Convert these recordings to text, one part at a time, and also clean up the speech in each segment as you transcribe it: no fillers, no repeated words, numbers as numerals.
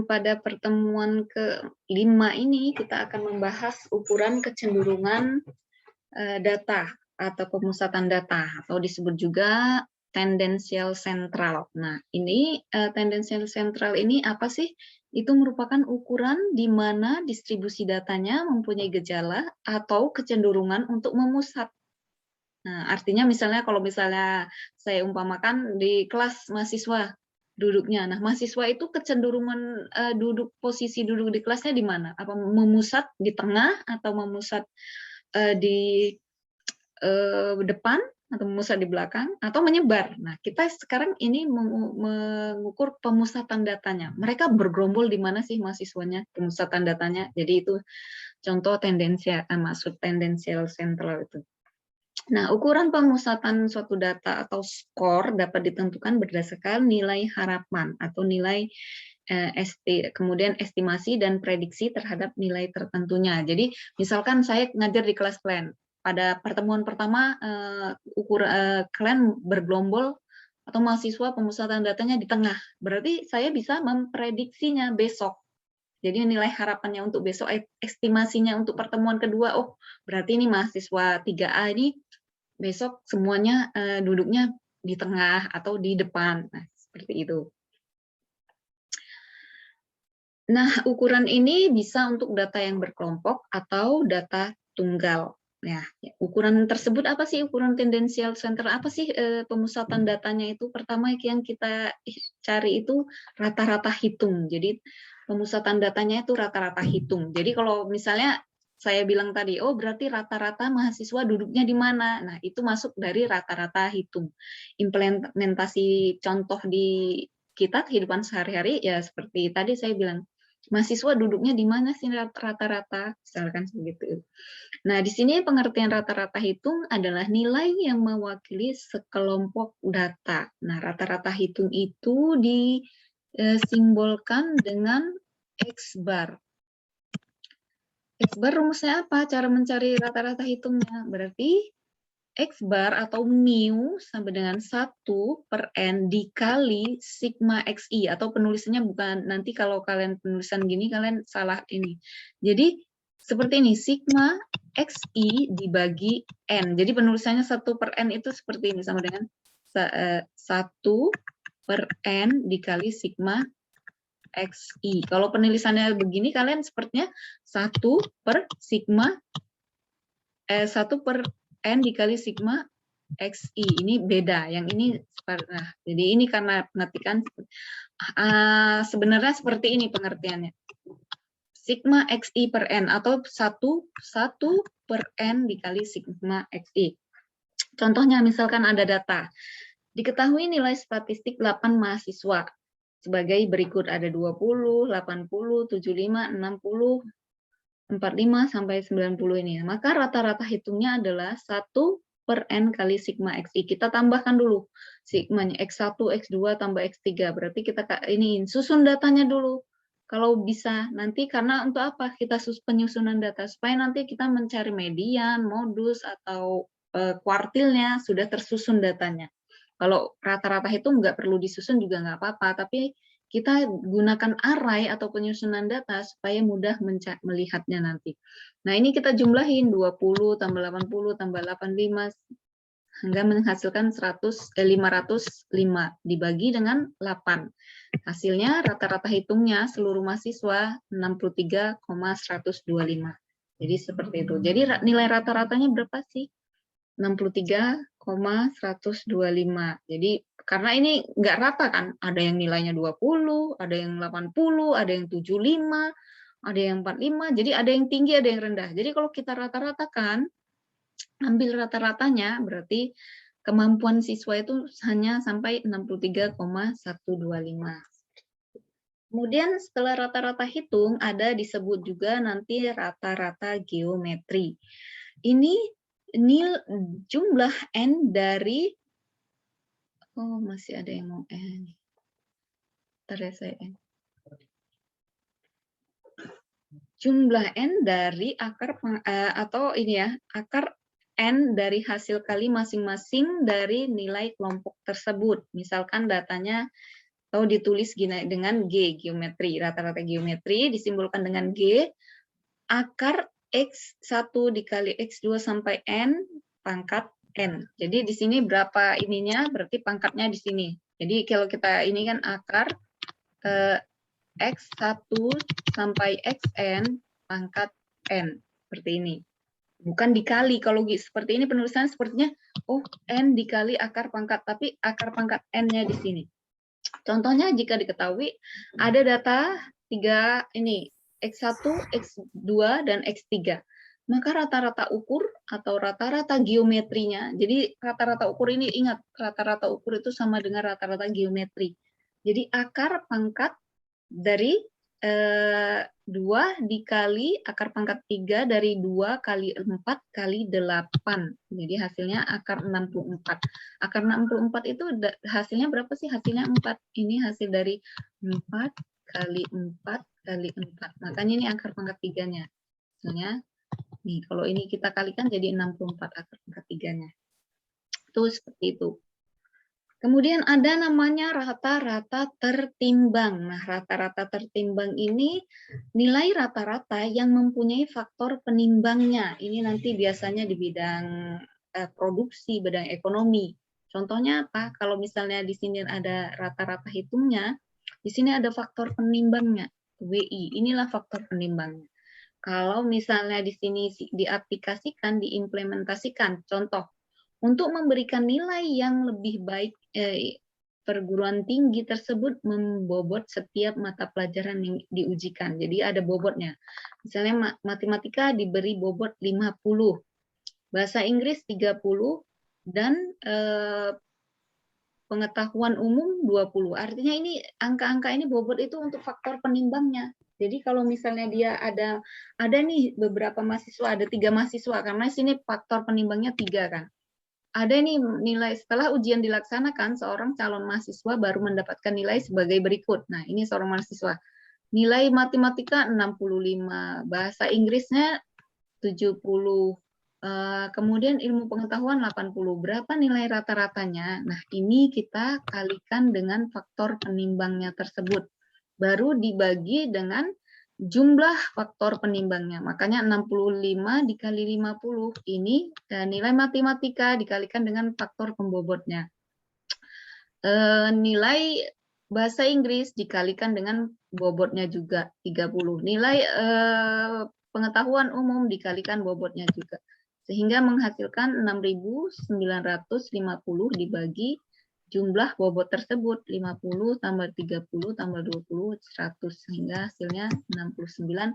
Pada pertemuan ke-5 ini kita akan membahas ukuran kecenderungan data atau pemusatan data atau disebut juga tendensial sentral. Nah, ini tendensial sentral ini apa sih? Itu merupakan ukuran di mana distribusi datanya mempunyai gejala atau kecenderungan untuk memusat. Nah, artinya misalnya kalau misalnya saya umpamakan di kelas mahasiswa duduknya. Nah, mahasiswa itu kecenderungan posisi duduk di kelasnya di mana? Apa memusat di tengah atau memusat di depan atau memusat di belakang atau menyebar. Nah, kita sekarang ini mengukur pemusatan datanya. Mereka bergerombol di mana sih mahasiswanya, pemusatan datanya. Jadi itu contoh maksud tendensial sentral itu. Nah, ukuran pemusatan suatu data atau skor dapat ditentukan berdasarkan nilai harapan atau nilai kemudian estimasi dan prediksi terhadap nilai tertentunya. Jadi, misalkan saya ngajar di kelas kalian, pada pertemuan pertama kalian bergerombol atau mahasiswa pemusatan datanya di tengah, berarti saya bisa memprediksinya besok. Jadi nilai harapannya untuk besok, estimasinya untuk pertemuan kedua, oh berarti ini mahasiswa 3A ini besok semuanya duduknya di tengah atau di depan. Nah, seperti itu. Nah, ukuran ini bisa untuk data yang berkelompok atau data tunggal. Ya, ukuran tersebut apa sih? Ukuran tendensial sentral apa sih pemusatan datanya itu? Pertama yang kita cari itu rata-rata hitung. Jadi pemusatan datanya itu rata-rata hitung. Jadi kalau misalnya saya bilang tadi, oh berarti rata-rata mahasiswa duduknya di mana? Nah, itu masuk dari rata-rata hitung. Implementasi contoh di kita kehidupan sehari-hari ya seperti tadi saya bilang, mahasiswa duduknya di mana sih rata-rata, misalkan segitu. Nah, di sini pengertian rata-rata hitung adalah nilai yang mewakili sekelompok data. Nah, rata-rata hitung itu disimbolkan dengan X bar. X bar rumusnya apa? Cara mencari rata-rata hitungnya. Berarti X bar atau mu sama dengan 1/n dikali sigma xi, atau penulisannya bukan, nanti kalau kalian penulisan gini kalian salah ini. Jadi seperti ini, sigma xi dibagi n. Jadi penulisannya 1/n itu seperti ini, sama dengan 1/n dikali sigma xi. Kalau penulisannya begini kalian sepertinya 1/n dikali sigma xi, ini beda, yang ini nah, jadi ini karena pengertian sebenarnya seperti ini pengertiannya, sigma xi per n atau 1/n dikali sigma xi. Contohnya misalkan ada data, diketahui nilai statistik 8 mahasiswa sebagai berikut, ada 20, 80, 75, 60, 45 sampai 90 ini. Maka rata-rata hitungnya adalah 1/n kali sigma xi. Kita tambahkan dulu sigmanya x1, x2 tambah x3. Berarti kita ini susun datanya dulu. Kalau bisa nanti, karena untuk apa? Kita penyusunan data supaya nanti kita mencari median, modus atau kuartilnya sudah tersusun datanya. Kalau rata-rata hitung nggak perlu disusun juga nggak apa-apa, tapi kita gunakan array atau penyusunan data supaya mudah melihatnya nanti. Nah, ini kita jumlahin 20 tambah 80 tambah 85 hingga menghasilkan 505 dibagi dengan 8. Hasilnya rata-rata hitungnya seluruh mahasiswa 63,125. Jadi seperti itu. Jadi nilai rata-ratanya berapa sih? 63,125. Jadi karena ini nggak rata kan, ada yang nilainya 20, ada yang 80, ada yang 75, ada yang 45, jadi ada yang tinggi, ada yang rendah. Jadi kalau kita rata-ratakan, ambil rata-ratanya, berarti kemampuan siswa itu hanya sampai 63,125. Kemudian setelah rata-rata hitung, ada disebut juga nanti rata-rata geometri. Ini jumlah n dari, oh masih ada yang mau n. Ntar ya saya n. Jumlah n dari akar atau ini ya, akar n dari hasil kali masing-masing dari nilai kelompok tersebut. Misalkan datanya atau ditulis gini dengan G, geometri, rata-rata geometri disimbolkan dengan G, akar X1 dikali X2 sampai N pangkat N. Jadi di sini berapa ininya, berarti pangkatnya di sini. Jadi kalau kita ini kan akar X1 sampai Xn pangkat N, seperti ini. Bukan dikali, kalau seperti ini penulisan sepertinya, oh N dikali akar pangkat, tapi akar pangkat N-nya di sini. Contohnya jika diketahui ada data 3 ini, X1, X2, dan X3. Maka rata-rata ukur atau rata-rata geometrinya, jadi rata-rata ukur ini ingat, rata-rata ukur itu sama dengan rata-rata geometri. Jadi akar pangkat dari 2 dikali akar pangkat 3 dari 2 kali 4 kali 8. Jadi hasilnya akar 64. Akar 64 itu hasilnya berapa sih? Hasilnya 4. Ini hasil dari 4 kali 4 kali 4. Makanya ini akar pangkat 3-nya. Hasilnya, nih kalau ini kita kalikan jadi 64 akar pangkat 3-nya. Itu seperti itu. Kemudian ada namanya rata-rata tertimbang. Nah, rata-rata tertimbang ini nilai rata-rata yang mempunyai faktor penimbangnya. Ini nanti biasanya di bidang produksi, bidang ekonomi. Contohnya apa? Kalau misalnya di sini ada rata-rata hitungnya, di sini ada faktor penimbangnya, WI. Inilah faktor penimbangnya. Kalau misalnya di sini diaplikasikan, diimplementasikan, contoh, untuk memberikan nilai yang lebih baik, perguruan tinggi tersebut membobot setiap mata pelajaran yang diujikan. Jadi ada bobotnya. Misalnya matematika diberi bobot 50, bahasa Inggris 30, dan pengetahuan umum 20. Artinya ini angka-angka ini bobot itu untuk faktor penimbangnya. Jadi kalau misalnya dia ada nih beberapa mahasiswa, ada 3 mahasiswa, karena sini faktor penimbangnya 3 kan. Ada nih nilai setelah ujian dilaksanakan, seorang calon mahasiswa baru mendapatkan nilai sebagai berikut. Nah, ini seorang mahasiswa. Nilai matematika 65, bahasa Inggrisnya 70, kemudian ilmu pengetahuan 80. Berapa nilai rata-ratanya? Nah, ini kita kalikan dengan faktor penimbangnya tersebut. Baru dibagi dengan jumlah faktor penimbangnya. Makanya 65 dikali 50 ini nilai matematika dikalikan dengan faktor pembobotnya. Nilai bahasa Inggris dikalikan dengan bobotnya juga 30. Nilai pengetahuan umum dikalikan bobotnya juga. Sehingga menghasilkan 6.950 dibagi jumlah bobot tersebut, 50 tambah 30 tambah 20, 100, sehingga hasilnya 69,5.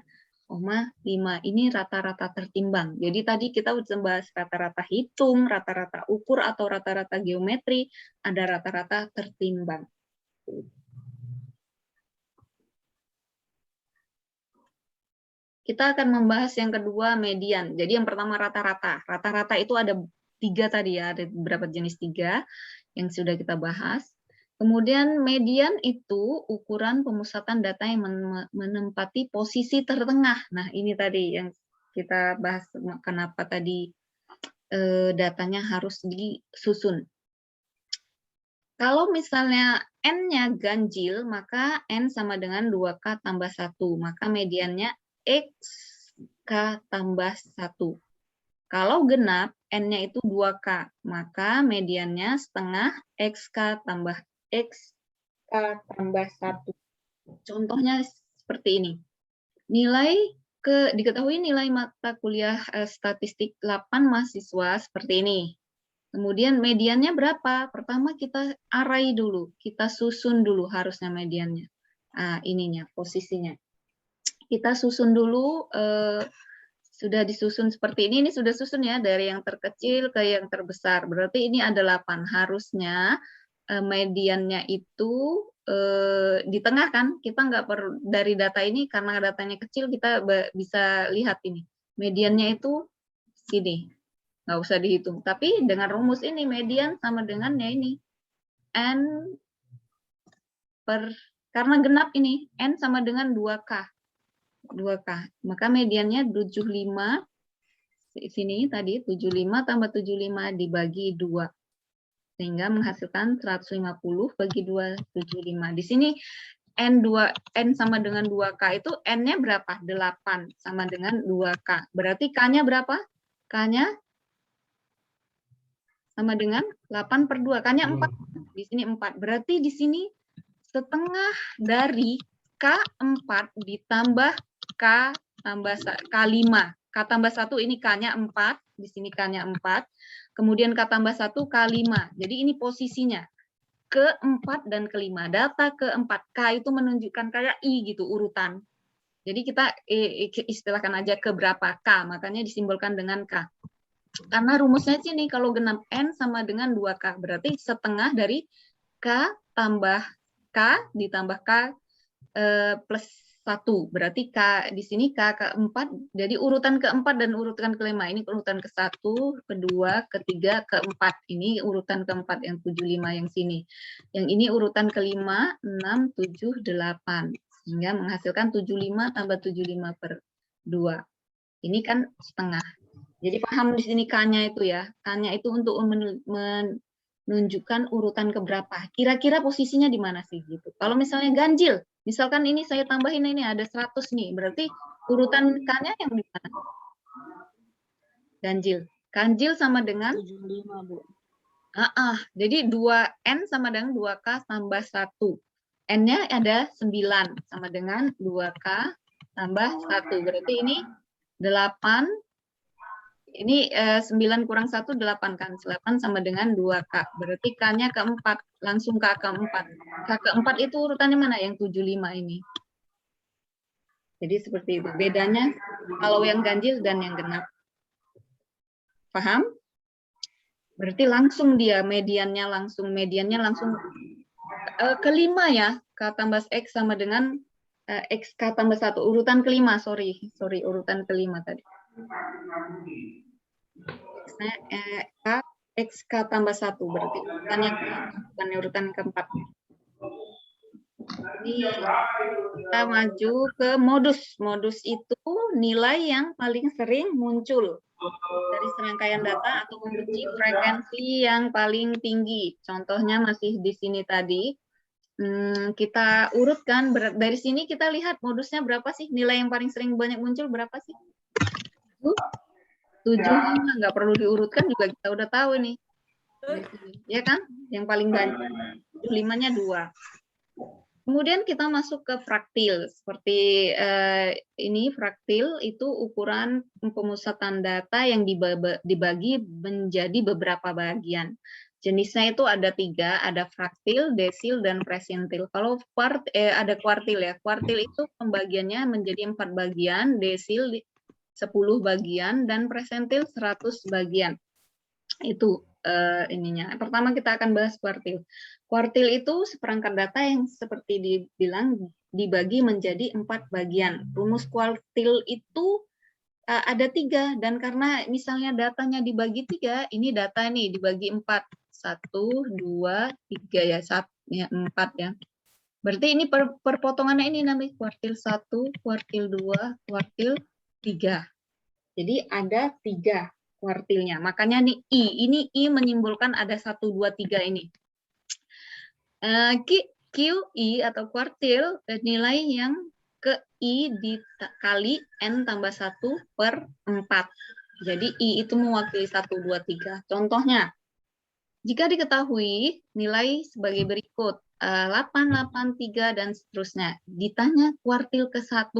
Ini rata-rata tertimbang. Jadi tadi kita sudah bahas rata-rata hitung, rata-rata ukur atau rata-rata geometri, ada rata-rata tertimbang. Kita akan membahas yang kedua, median. Jadi yang pertama rata-rata. Rata-rata itu ada 3 tadi ya, ada beberapa jenis 3 yang sudah kita bahas. Kemudian median itu ukuran pemusatan data yang menempati posisi tertengah. Nah, ini tadi yang kita bahas, kenapa tadi datanya harus disusun. Kalau misalnya N-nya ganjil, maka N sama dengan 2K tambah 1. Maka mediannya XK tambah 1. Kalau genap, N-nya itu 2K, maka mediannya setengah XK tambah XK tambah 1. Contohnya seperti ini. Diketahui nilai mata kuliah statistik 8 mahasiswa seperti ini. Kemudian mediannya berapa? Pertama kita array dulu, kita susun dulu harusnya mediannya. Nah, ininya, posisinya. Kita susun dulu, sudah disusun seperti ini sudah susun ya, dari yang terkecil ke yang terbesar. Berarti ini ada 8. Harusnya mediannya itu di tengah kan, kita nggak perlu dari data ini, karena datanya kecil kita bisa lihat ini. Mediannya itu sini, nggak usah dihitung. Tapi dengan rumus ini, median sama dengan ya ini, N karena genap ini, N sama dengan 2K. 2K. Maka mediannya 75, sini tadi 75 tambah 75 dibagi 2. sehingga menghasilkan 150 bagi 275. Di sini N sama dengan 2K itu N-nya berapa? 8 sama dengan 2K. Berarti K-nya berapa? K-nya sama dengan 8 per 2. K-nya 4. Di sini 4. Berarti di sini setengah dari K4 ditambah K tambah K5. K tambah 1 ini K-nya 4. Di sini K-nya 4. Kemudian K tambah 1 K5. Jadi ini posisinya. Keempat dan kelima. Data keempat. K itu menunjukkan kayak I gitu urutan. Jadi kita istilahkan aja ke berapa K. Makanya disimbolkan dengan K. Karena rumusnya sini kalau genap N sama dengan 2K. Berarti setengah dari K tambah K ditambah K plus 1. Berarti K di sini K keempat. Jadi urutan keempat dan urutan kelima. Ini urutan ke-1, kedua, ketiga, keempat. Ini urutan keempat yang 75 yang sini. Yang ini urutan kelima, 6, 7, 8. Sehingga menghasilkan 75 tambah 75 per 2. Ini kan setengah. Jadi paham di sini K-nya itu ya. K-nya itu untuk menunjukkan urutan keberapa. Kira-kira posisinya di mana sih gitu. Kalau misalnya ganjil, misalkan ini saya tambahin ini ada 100 nih, berarti urutan K-nya yang di mana? Ganjil. Ganjil sama dengan 75, Bu. Jadi 2N sama dengan 2K tambah 1. N-nya ada 9 sama dengan 2K tambah 1. Berarti ini 8. Ini 9 kurang 1, 8 kan. 8 sama dengan 2K. Berarti K-nya keempat. Langsung K keempat. K keempat itu urutannya mana? Yang 75 ini. Jadi seperti itu. Bedanya kalau yang ganjil dan yang genap. Paham? Berarti langsung dia mediannya langsung kelima ya. K tambah X sama dengan X K tambah 1. Urutan kelima, sorry urutan kelima tadi. XK tambah 1 berarti urutannya bukan urutan keempat. Ini kita maju ke modus. Modus itu nilai yang paling sering muncul dari serangkaian data atau memiliki frekuensi yang paling tinggi. Contohnya masih di sini tadi. Kita urutkan dari sini kita lihat modusnya berapa sih? Nilai yang paling sering banyak muncul berapa sih? 75, nggak perlu diurutkan juga kita udah tahu nih. Ya kan? Yang paling banyak. 75-nya 2. Kemudian kita masuk ke fraktil. Seperti ini fraktil itu ukuran pemusatan data yang dibagi menjadi beberapa bagian. Jenisnya itu ada 3, ada fraktil, desil, dan presentil. Kalau ada kuartil ya. Kuartil itu pembagiannya menjadi 4 bagian, desil 10 bagian, dan presentil 100 bagian. Itu ininya. Pertama kita akan bahas kuartil. Kuartil itu seperangkat data yang seperti dibilang dibagi menjadi 4 bagian. Rumus kuartil itu ada 3, dan karena misalnya datanya dibagi 3, ini data nih dibagi 4. 1, 2, 3 ya, 4 ya. Berarti ini perpotongannya ini namanya kuartil 1, kuartil 2, kuartil 3. Jadi ada 3 kuartilnya. Makanya nih I, ini I menyimbolkan ada 1, 2, 3 ini. QI atau kuartil nilai yang ke I dikali N tambah 1 per 4. Jadi I itu mewakili 1, 2, 3. Contohnya, jika diketahui nilai sebagai berikut, 8, 8, 3, dan seterusnya. Ditanya kuartil ke-1.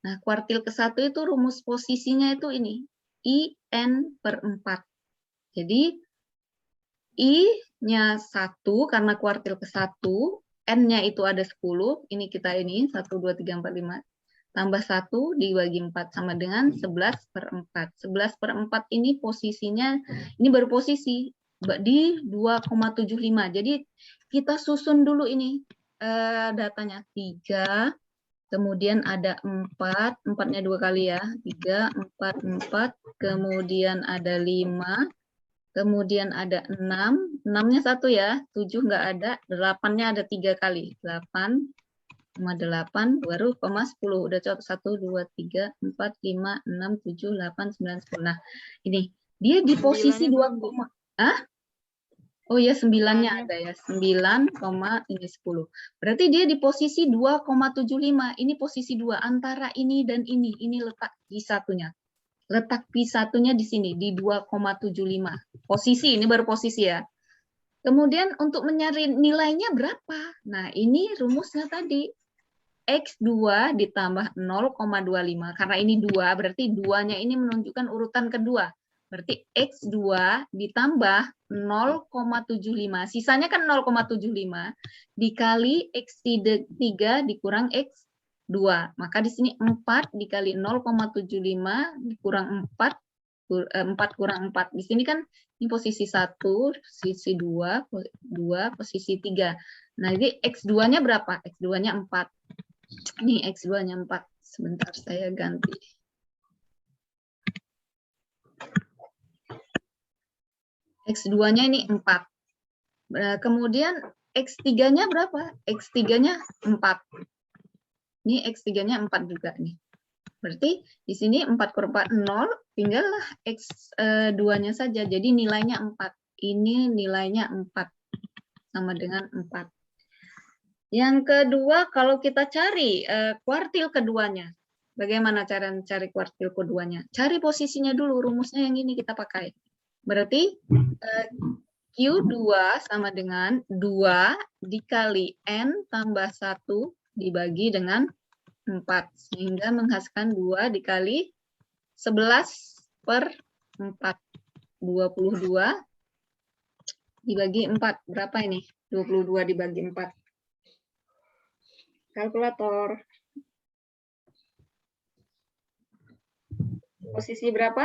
Nah, kuartil ke-1 itu rumus posisinya itu ini. IN per 4. Jadi, I-nya 1 karena kuartil ke-1, N-nya itu ada 10, ini kita ini, 1, 2, 3, 4, 5, tambah 1 dibagi 4, sama dengan 11 per 4. 11 per 4 ini posisinya, ini baru posisi, di 2,75. Jadi, kita susun dulu ini datanya. 3, kemudian ada 4, 4-nya 2 kali ya, 3, 4, 4, kemudian ada 5, kemudian ada 6, 6-nya 1 ya, 7 nggak ada, 8-nya ada 3 kali, 8, 8, baru koma 10, udah cocok 1, 2, 3, 4, 5, 6, 7, 8, 9, 10. Nah, ini, dia di posisi 2, Oh ya, 9-nya ada ya. 9, ini 10. Berarti dia di posisi 2,75. Ini posisi 2 antara ini dan ini. Ini letak Q1-nya. Letak Q1-nya di sini di 2,75. Posisi, ini baru posisi ya. Kemudian untuk mencari nilainya berapa? Nah, ini rumusnya tadi. X2 ditambah 0,25. Karena ini 2, berarti 2-nya ini menunjukkan urutan kedua. Berarti X2 ditambah 0,75. Sisanya kan 0,75 dikali X3 dikurang X2. Maka di sini 4 dikali 0,75 dikurang 4. 4 kurang 4. Di sini kan ini posisi 1, posisi 2, posisi 3. Nah, ini X2-nya berapa? X2-nya 4. Ini X2-nya 4. Sebentar saya ganti. X2-nya ini 4. Kemudian X3-nya berapa? X3-nya 4. Ini X3-nya 4 juga nih. Berarti di sini 4 kurang 4, 0. Tinggallah X2-nya saja. Jadi nilainya 4. Ini nilainya 4. Sama dengan 4. Yang kedua, kalau kita cari kuartil keduanya. Bagaimana cara mencari kuartil keduanya? Cari posisinya dulu. Rumusnya yang ini kita pakai. Berarti Q2 sama dengan 2 dikali N tambah 1 dibagi dengan 4. Sehingga menghasilkan 2 dikali 11 per 4. 22 dibagi 4. Berapa ini? 22 dibagi 4. Kalkulator. Posisi berapa?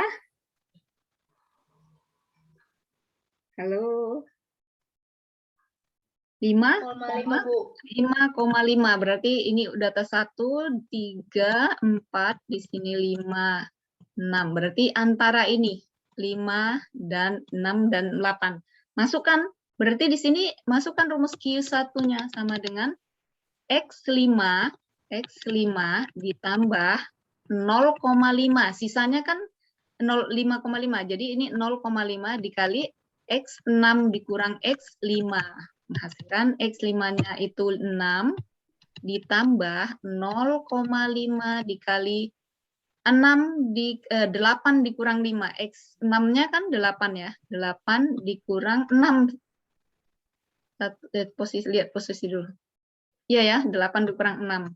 Halo. 5,5 Bu. 5,5. Berarti ini data 1, 3, 4, di sini 5, 6. Berarti antara ini 5 dan 6 dan 8. Masukkan. Berarti di sini masukkan rumus Q1-nya sama dengan X5 ditambah 0,5. Sisanya kan 5,5. Jadi ini 0,5 dikali X6 dikurang X5. Menghasilkan X5-nya itu 6 ditambah 0,5 dikali 8 dikurang 5. X6-nya kan 8 ya. 8 dikurang 6. Lihat posisi dulu. Iya ya, 8 dikurang 6.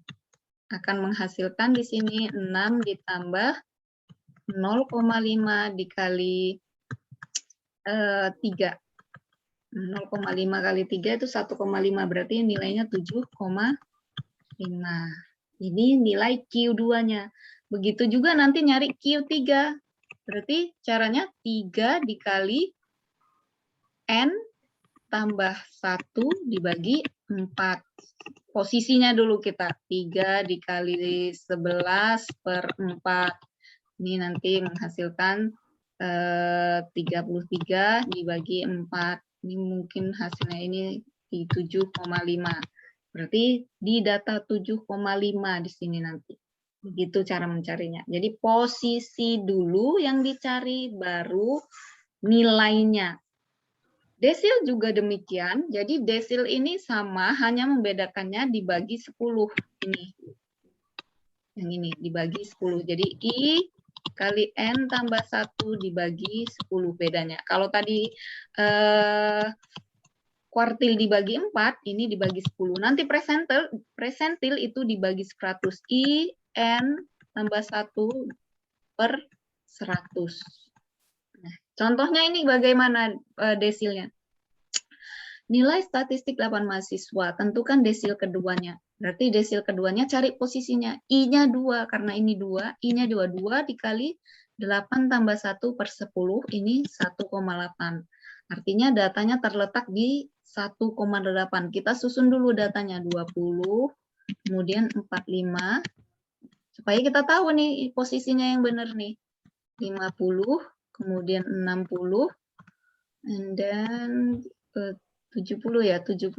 Akan menghasilkan di sini 6 ditambah 0,5 dikali 3. 0,5 kali 3 itu 1,5. Berarti nilainya 7,5. Ini nilai Q2-nya. Begitu juga nanti nyari Q3. Berarti caranya 3 dikali N tambah 1 dibagi 4. Posisinya dulu kita. 3 dikali 11 per 4. Ini nanti menghasilkan 33 dibagi 4. Ini mungkin hasilnya ini di 7,5. Berarti di data 7,5 di sini nanti. Begitu cara mencarinya. Jadi posisi dulu yang dicari, baru nilainya. Desil juga demikian. Jadi desil ini sama, hanya membedakannya dibagi 10. Ini. Yang ini dibagi 10. Jadi I kali N tambah 1 dibagi 10 bedanya. Kalau tadi kuartil dibagi 4, ini dibagi 10. Nanti presentil itu dibagi 100. I, N tambah 1 per 100. Nah, contohnya ini bagaimana desilnya. Nilai statistik 8 mahasiswa, tentukan desil keduanya. Berarti desil keduanya cari posisinya. I-nya 2, karena ini 2. I-nya 2. 2 dikali 8 tambah 1 per 10, ini 1,8. Artinya datanya terletak di 1,8. Kita susun dulu datanya. 20, kemudian 45. Supaya kita tahu nih posisinya yang benar nih. 50, kemudian 60, and then 70 ya, 75,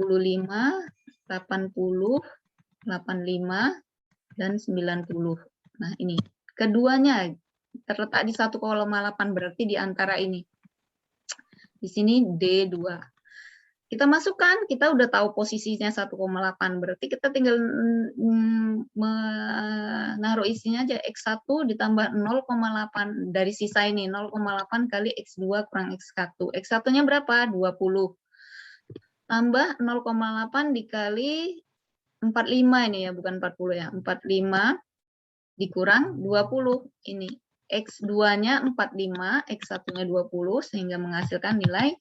80, 85, dan 90. Nah, ini. Keduanya terletak di 1,8, berarti di antara ini. Di sini D2. Kita masukkan, kita udah tahu posisinya 1,8, berarti kita tinggal menaruh isinya aja, X1 ditambah 0,8 dari sisa ini, 0,8 kali X2 kurang X1. X1-nya berapa? 20. Tambah 0,8 dikali 45 ini ya, bukan 40 ya, 45 dikurang 20 ini. X2-nya 45, X1-nya 20, sehingga menghasilkan nilai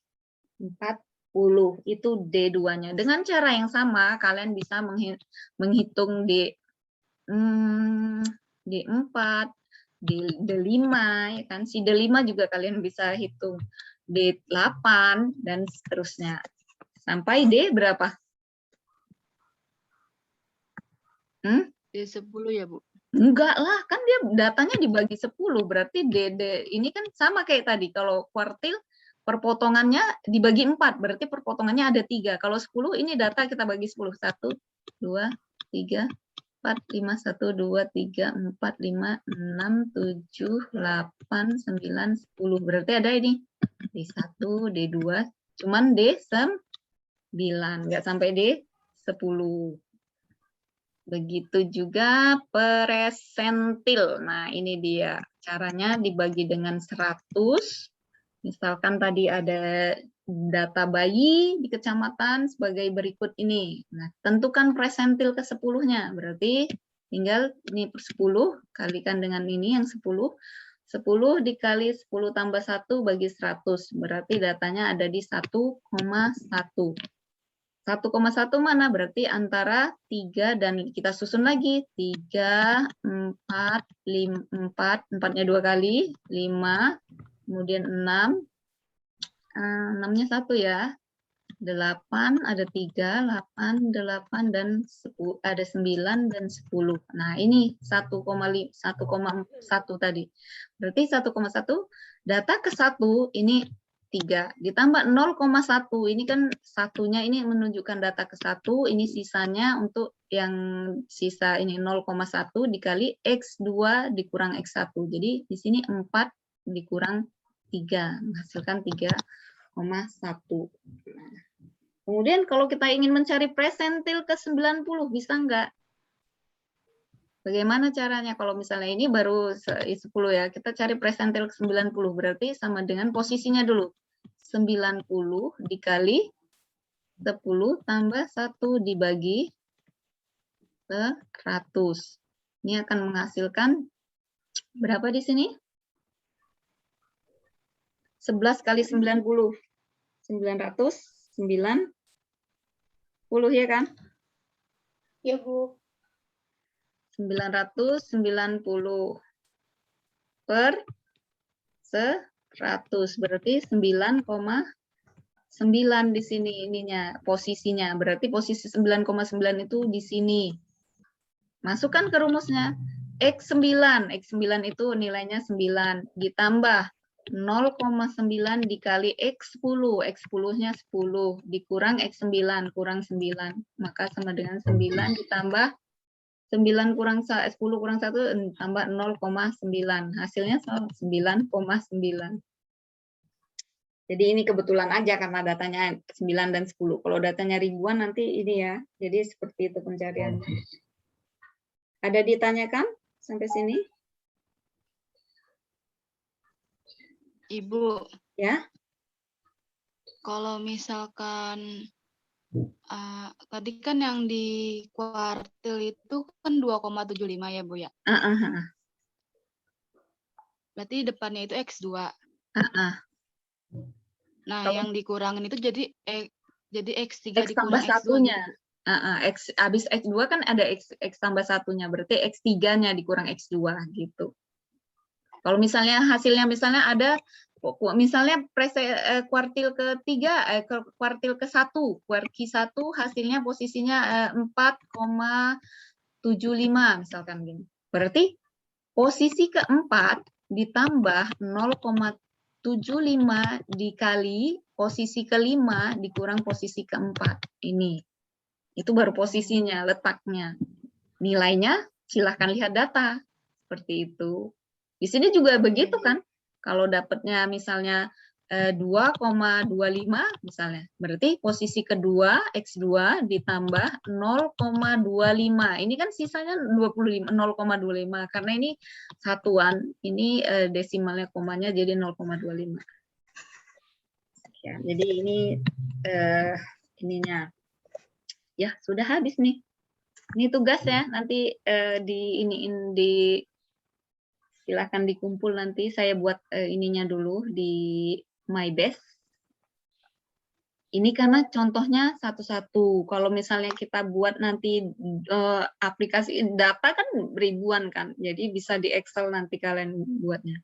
40. Itu D2-nya. Dengan cara yang sama, kalian bisa menghitung D4, D5, ya kan? Si D5 juga kalian bisa hitung. D8, dan seterusnya. Sampai D berapa? D10 ya, Bu? Enggak lah, kan dia datanya dibagi 10, berarti D ini kan sama kayak tadi. Kalau kuartil, perpotongannya dibagi 4, berarti perpotongannya ada 3. Kalau 10, ini data kita bagi 10. 1, 2, 3, 4, 5, 1, 2, 3, 4, 5, 6, 7, 8, 9, 10. Berarti ada ini, D1, D2, cuman D9, nggak sampai D10. Begitu juga presentil. Nah, ini dia. Caranya dibagi dengan 100. Misalkan tadi ada data bayi di kecamatan sebagai berikut ini. Nah, tentukan presentil ke 10-nya. Berarti tinggal ini per 10 kalikan dengan ini yang 10. 10 dikali 10 tambah 1 bagi 100. Berarti datanya ada di 1,1. 1,1 mana? Berarti antara 3 dan kita susun lagi. 3, 4, 4, 4-nya 2 kali, 5, kemudian 6, 6-nya 1 ya. 8, ada 3, 8, 8, dan 10, ada 9 dan 10. Nah, ini 1,1 tadi. Berarti 1,1, data ke 1 ini 3 ditambah 0,1, ini kan satunya ini menunjukkan data ke 1, ini sisanya untuk yang sisa ini 0,1 dikali X2 dikurang X1. Jadi di sini 4 dikurang 3 menghasilkan 3,1. Nah, kemudian kalau kita ingin mencari presentil ke 90 bisa enggak? Bagaimana caranya? Kalau misalnya ini baru 10 ya, kita cari presentil ke 90, berarti sama dengan posisinya dulu. 90 dikali 10 tambah 1 dibagi 100. Ini akan menghasilkan berapa di sini? 11 kali 90. 990 ya kan? Ya, Bu. 990 per 100, berarti 9,9 di sini ininya posisinya. Berarti posisi 9,9 itu di sini. Masukkan ke rumusnya. X9 itu nilainya 9 ditambah 0,9 dikali X10, X10-nya 10 dikurang X9 kurang 9, maka sama dengan 9 ditambah 9 kurang 10 kurang 1 tambah 0,9, hasilnya 9,9. Jadi ini kebetulan aja karena datanya 9 dan 10. Kalau datanya ribuan nanti ini ya. Jadi seperti itu pencariannya. Ada ditanyakan sampai sini? Ibu. Ya. Kalau misalkan tadi kan yang di kuartil itu kan 2,75 ya, Bu ya? Berarti depannya itu X2. Nah, kalau yang dikurangin itu jadi X3 X tambah dikurang X2 satunya. gitu. Habis X2 kan ada X tambah satunya, berarti X3-nya dikurang X2 gitu. Kalau misalnya hasilnya misalnya ada misalnya kuartil ketiga, kuartil ke-1, kuartil 1 hasilnya posisinya 4,75 misalkan gini. Berarti posisi keempat ditambah 0,75 dikali posisi kelima dikurang posisi keempat. Ini. Itu baru posisinya, letaknya. Nilainya silahkan lihat data. Seperti itu. Di sini juga begitu kan. Kalau dapatnya misalnya 2,25 misalnya. Berarti posisi kedua X2 ditambah 0,25. Ini kan sisanya 0,25 karena ini satuan, ini desimalnya komanya jadi 0,25. Ya, jadi ini ininya. Ya, sudah habis nih. Ini tugas ya, nanti silahkan dikumpul nanti. Saya buat ininya dulu di MyBase. Ini karena contohnya satu-satu. Kalau misalnya kita buat nanti aplikasi data kan ribuan kan, jadi bisa di Excel nanti kalian buatnya.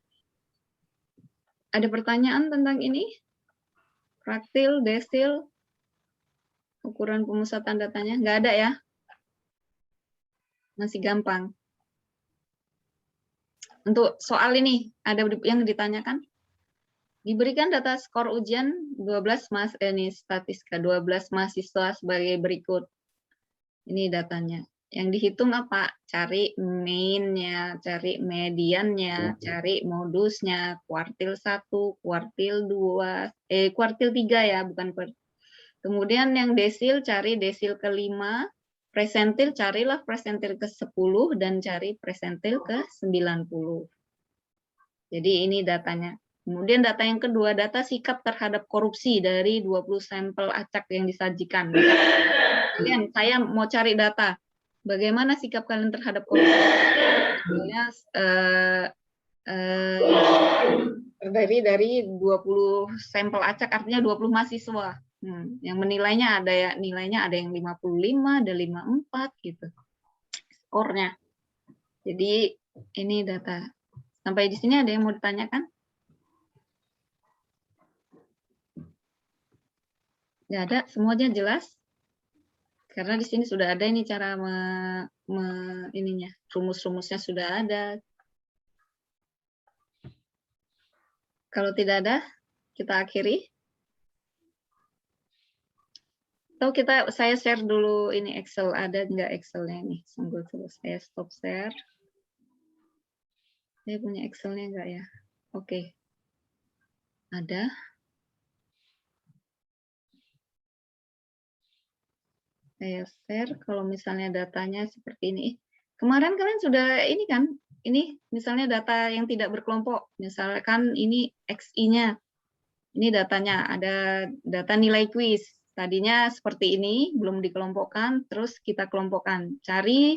Ada pertanyaan tentang ini? Fraktil, desil, ukuran pemusatan datanya? Nggak ada ya? Masih gampang. Untuk soal ini, ada yang ditanyakan? Diberikan data skor ujian 12 statistika 12 mahasiswa sebagai berikut. Ini datanya. Yang dihitung apa? Cari mean-nya, cari mediannya, cari modusnya, kuartil 1, kuartil 2, kuartil 3 ya, bukan kuartil. Kemudian yang desil, cari desil ke-5, presentil, carilah presentil ke-10, dan cari presentil ke-90. Jadi ini datanya. Kemudian data yang kedua, data sikap terhadap korupsi dari 20 sampel acak yang disajikan. Kalian, saya mau cari data. Bagaimana sikap kalian terhadap korupsi? Misalnya, dari 20 sampel acak, artinya 20 mahasiswa. Yang menilainya ada ya, nilainya ada yang 55, ada 54 gitu. Skornya. Jadi ini data. Sampai di sini ada yang mau ditanyakan? Nggak ada, semuanya jelas. Karena di sini sudah ada ini cara ininya, rumus-rumusnya sudah ada. Kalau tidak ada, kita akhiri. Atau saya share dulu ini Excel, ada nggak Excelnya nih? Sungguh terus saya stop share. Saya punya Excelnya nggak ya? Oke. Ada. Saya share kalau misalnya datanya seperti ini. Kemarin kalian sudah ini kan, ini misalnya data yang tidak berkelompok, misalkan ini XI-nya. Ini datanya, ada data nilai kuis. Tadinya seperti ini, belum dikelompokkan, terus kita kelompokkan. Cari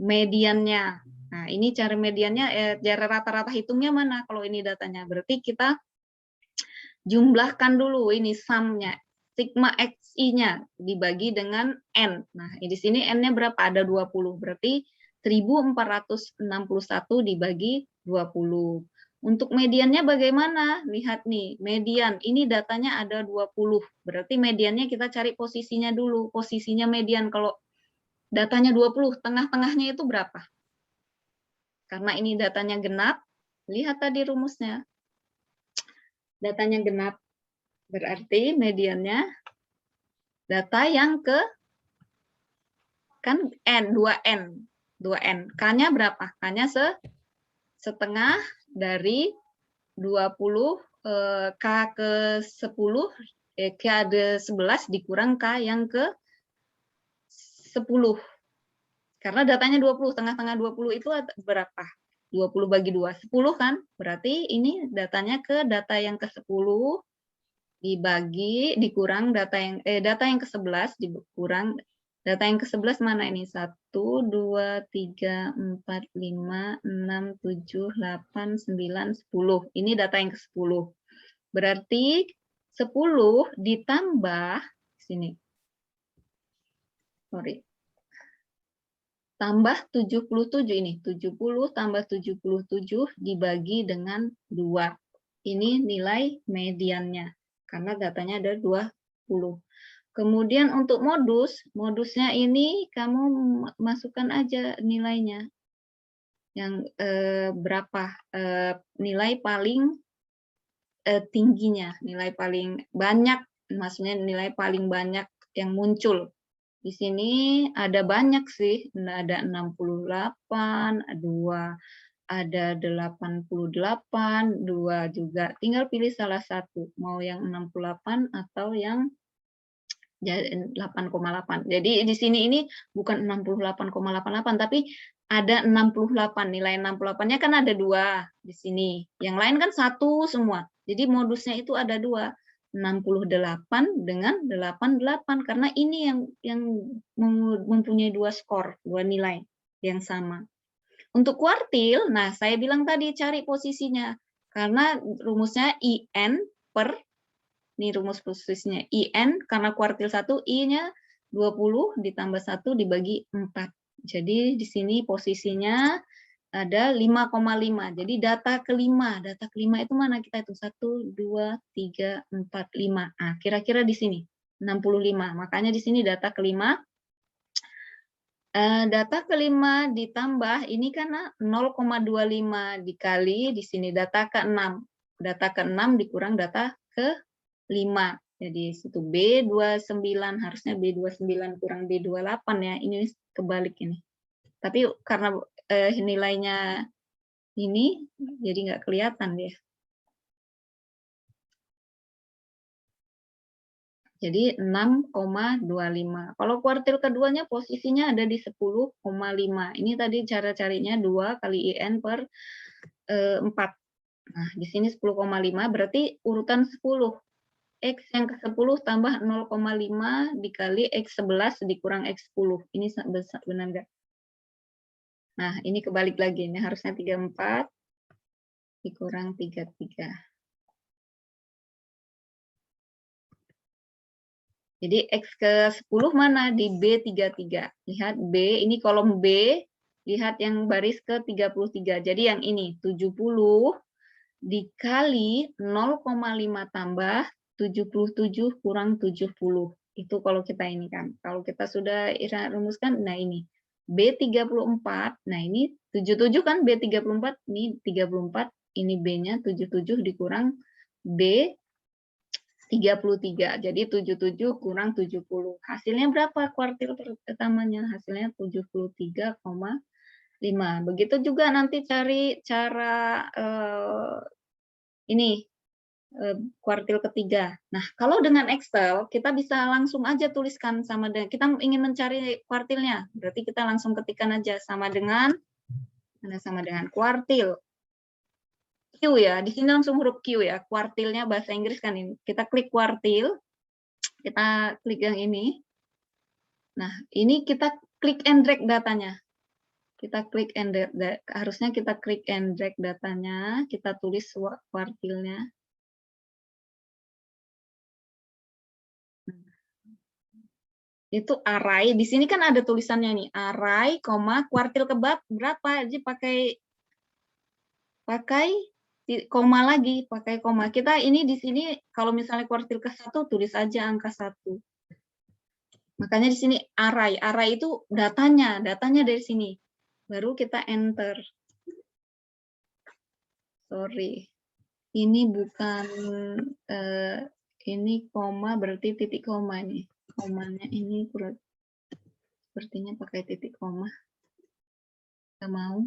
mediannya. Nah, ini cari mediannya, cara rata-rata hitungnya mana kalau ini datanya. Berarti kita jumlahkan dulu ini sum-nya. Sigma XI-nya dibagi dengan N. Nah, di sini N-nya berapa? Ada 20. Berarti 1461 dibagi 20. Untuk mediannya bagaimana? Lihat nih, median. Ini datanya ada 20. Berarti mediannya kita cari posisinya dulu. Posisinya median. Kalau datanya 20, tengah-tengahnya itu berapa? Karena ini datanya genap, lihat tadi rumusnya. Datanya genap. Berarti mediannya data yang ke kan N, 2N. 2N. K-nya berapa? K-nya setengah dari 20 K ke 10 K ada 11 dikurang K yang ke 10. Karena datanya 20, tengah-tengah 20 itu berapa? 20 bagi 2, 10 kan? Berarti ini datanya ke data yang ke 10 dibagi dikurang data yang ke-11 dikurang data yang ke-11 mana ini? 1 2 3 4 5 6 7 8 9 10. Ini data yang ke-10. Berarti 10 ditambah sini. Sorry. Tambah 77 ini. 70 tambah 77 dibagi dengan 2. Ini nilai mediannya. Karena datanya ada 20. Kemudian untuk modusnya ini kamu masukkan aja nilainya. Yang berapa nilai paling tingginya, nilai paling banyak, maksudnya nilai paling banyak yang muncul. Di sini ada banyak sih, ada 68, ada 88, 2 juga. Tinggal pilih salah satu, mau yang 68 atau yang 8,8. Jadi di sini ini bukan 68,88 tapi ada 68. Nilai 68-nya kan ada 2 di sini. Yang lain kan 1 semua. Jadi modusnya itu ada 2. 68 dengan 88 karena ini yang mempunyai 2 skor, 2 nilai yang sama. Untuk kuartil, nah saya bilang tadi cari posisinya. Karena rumusnya IN per, ini rumus posisinya IN, karena kuartil 1, I-nya 20 ditambah 1 dibagi 4. Jadi di sini posisinya ada 5,5. Jadi data kelima itu mana kita itu? 1, 2, 3, 4, 5. Nah, kira-kira di sini 65. Makanya di sini data kelima. Data kelima ditambah ini karena 0,25 dikali di sini data ke-6. Data ke-6 dikurang data ke-5. Jadi situ B29 harusnya B29 kurang B28 ya. Ini kebalik ini. Tapi karena nilainya ini jadi nggak kelihatan dia. Jadi 6,25. Kalau kuartil keduanya posisinya ada di 10,5. Ini tadi cara carinya 2 kali IN per 4. Nah, di sini 10,5 berarti urutan 10. X yang ke-10 tambah 0,5 dikali X11 dikurang X10. Ini benar nggak? Nah, ini kebalik lagi. Ini harusnya 34 dikurang 33. Jadi X ke-10 mana? Di B33. Lihat B, ini kolom B, lihat yang baris ke-33. Jadi yang ini, 70 dikali 0,5 tambah 77 kurang 70. Itu kalau kita ini kan. Kalau kita sudah rumuskan, nah ini. B34, nah ini 77 kan B34, ini 34, ini B-nya 77 dikurang B 33. Jadi 77 kurang 70. Hasilnya berapa kuartil pertamanya? Hasilnya 73,5. Begitu juga nanti cari cara ini kuartil ketiga. Nah, kalau dengan Excel kita bisa langsung aja tuliskan sama dengan kita ingin mencari kuartilnya. Berarti kita langsung ketikkan aja sama dengan kuartil. Q ya, di sini langsung huruf Q ya, kuartilnya bahasa Inggris kan ini. Kita klik kuartil, kita klik yang ini. Nah, ini kita klik and drag datanya. Kita klik and drag, harusnya kita klik and drag datanya, kita tulis kuartilnya. Itu array, di sini kan ada tulisannya nih, array, kuartil ke berapa, jadi pakai koma lagi, pakai koma. Kita ini di sini kalau misalnya kuartil ke-1 tulis aja angka 1. Makanya di sini array itu datanya dari sini. Baru kita enter. Sorry. Ini bukan ini koma berarti titik koma nih. Komanya ini sepertinya pakai titik koma. Kita mau.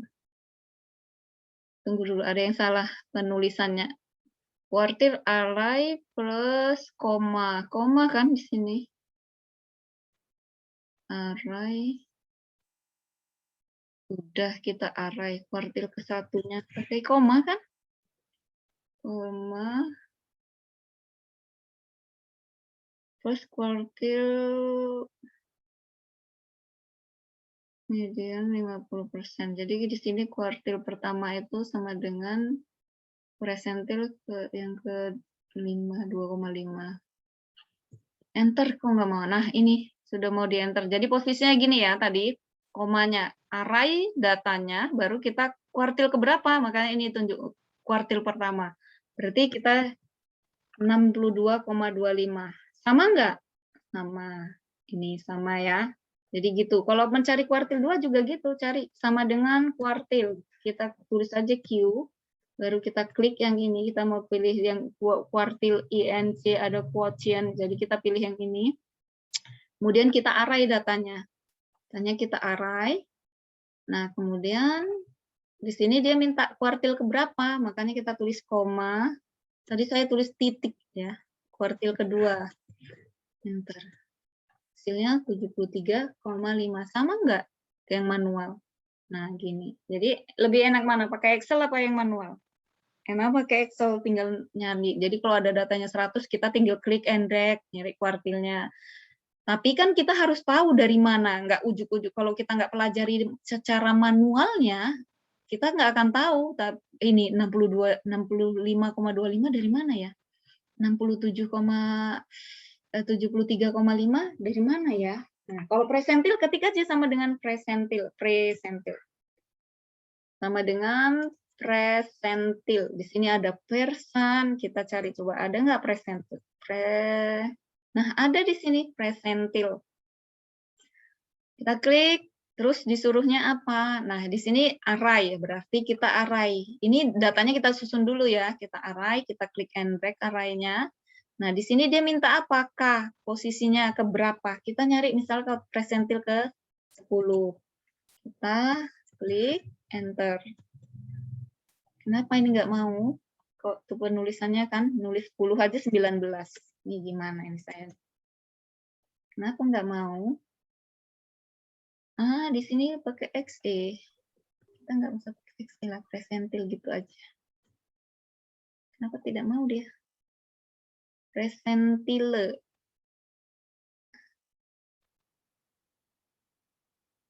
Tunggu dulu, ada yang salah penulisannya. Kuartil array plus koma. Koma kan di sini. Array. Udah kita array. Kuartil ke-1-nya pakai koma kan? Koma. Plus kuartil median 50%. Jadi di sini kuartil pertama itu sama dengan presentil yang ke-5, 2,5. Enter kok nggak mau. Nah, ini sudah mau di enter. Jadi posisinya gini ya tadi, komanya array datanya, baru kita kuartil keberapa, makanya ini tunjuk kuartil pertama. Berarti kita 62,25. Sama nggak? Sama. Ini sama ya. Jadi gitu. Kalau mencari kuartil 2 juga gitu, cari sama dengan kuartil. Kita tulis aja Q, baru kita klik yang ini, kita mau pilih yang kuartil INC, ada quotient, jadi kita pilih yang ini. Kemudian kita array datanya. Datanya kita array. Nah, kemudian Di sini dia minta kuartil keberapa, makanya kita tulis koma. Tadi saya tulis titik ya, kuartil kedua. Enter. Hasilnya 73,5. Sama nggak ke yang manual? Nah, gini. Jadi lebih enak mana? Pakai Excel apa yang manual? Enak pakai Excel, tinggal nyari. Jadi kalau ada datanya 100, kita tinggal klik and drag, nyari kuartilnya. Tapi kan kita harus tahu dari mana, nggak ujuk-ujuk. Kalau kita nggak pelajari secara manualnya, kita nggak akan tahu. Ini 65,25 dari mana ya? 73,5 dari mana ya? Nah, kalau presentil ketik aja sama dengan presentil. Sama dengan presentil. Di sini ada persen, kita cari coba ada nggak presentil? Nah, ada di sini presentil. Kita klik, terus disuruhnya apa? Nah, di sini array, berarti kita array. Ini datanya kita susun dulu ya. Kita array, kita klik and drag array-nya. Nah, di sini dia minta apakah posisinya ke berapa? Kita nyari misal ke presentil ke 10. Kita klik enter. Kenapa ini nggak mau? Kok tuh penulisannya kan nulis 10 aja 19. Ini gimana ini saya? Kenapa nggak mau? Ah, di sini pakai XE. Kita nggak usah pakai XE lah, presentil gitu aja. Kenapa tidak mau dia? Presentile.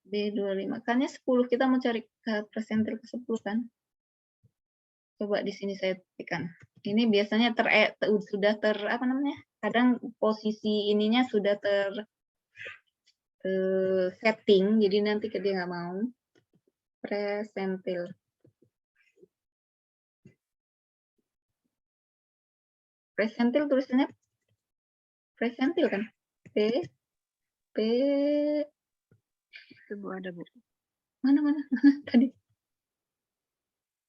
B25. Makanya 10, kita mau cari ke presentil ke 10 kan? Coba di sini saya tekan. Ini biasanya sudah apa namanya? Kadang posisi ininya sudah setting, jadi nanti dia nggak mau. Presentil. Presentil tulisannya presentil kan? P Itu Bu ada Bu. mana tadi?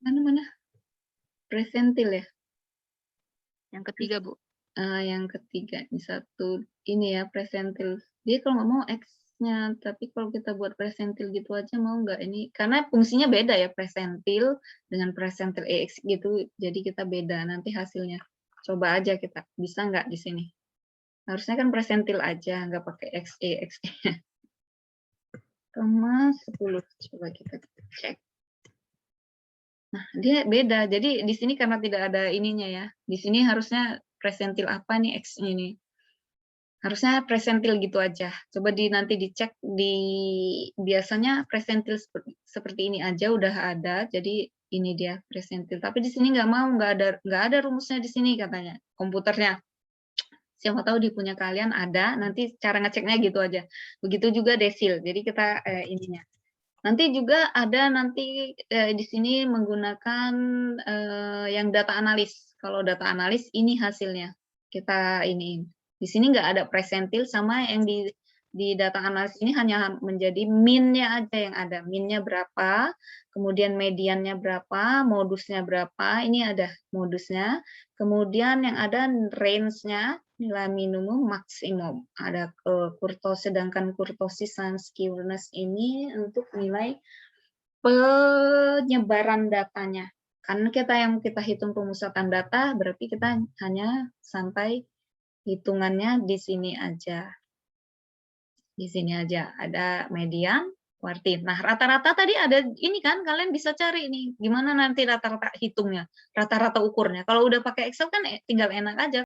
Mana? Presentil ya? Yang ketiga Bu. Yang ketiga, ini satu ini ya presentil. Dia kalau nggak mau X-nya, tapi kalau kita buat presentil gitu aja mau nggak ini? Karena fungsinya beda ya presentil dengan presentil EX gitu, jadi kita beda nanti hasilnya. Coba aja kita bisa nggak di sini? Harusnya kan presentil aja, nggak pakai XE. Koma 10. Coba kita cek. Nah, dia beda. Jadi di sini karena tidak ada ininya ya. Di sini harusnya presentil apa nih X ini? Harusnya presentil gitu aja. Coba nanti dicek biasanya presentil seperti ini aja udah ada. Jadi ini dia presentil. Tapi di sini nggak mau, nggak ada rumusnya di sini katanya komputernya. Siapa tahu di punya kalian ada. Nanti cara ngeceknya gitu aja. Begitu juga desil. Jadi kita ininya. Nanti juga ada di sini menggunakan yang data analis. Kalau data analis ini hasilnya kita iniin. Di sini nggak ada presentil sama yang di data analis ini hanya menjadi min-nya aja yang ada. Min-nya berapa, kemudian mediannya berapa, modusnya berapa. Ini ada modusnya. Kemudian yang ada range-nya, nilai minimum maksimum. Ada kurtosis, sedangkan kurtosis dan skewness ini untuk nilai penyebaran datanya. Karena kita hitung pemusatan data, berarti kita hanya sampai hitungannya di sini aja. Di sini aja ada median, kuartil. Nah, rata-rata tadi ada ini kan, kalian bisa cari nih, gimana nanti rata-rata hitungnya, rata-rata ukurnya. Kalau udah pakai Excel kan tinggal enak aja.